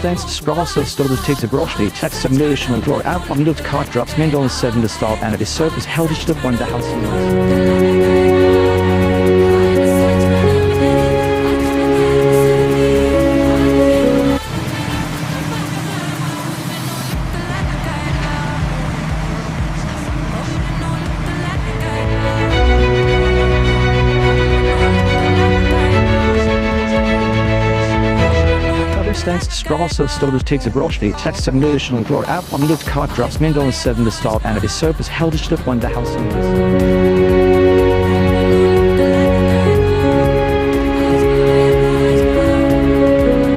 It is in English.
stands to sprawl so stodders takes a brush the text of nation and glory out on looked cart drops men on 7 to start and it is surface held to one the house. Stands to straw so stodders takes a brush the text of nation and glory out on looked cart drops men on 7 to start and it is surface held to one the house.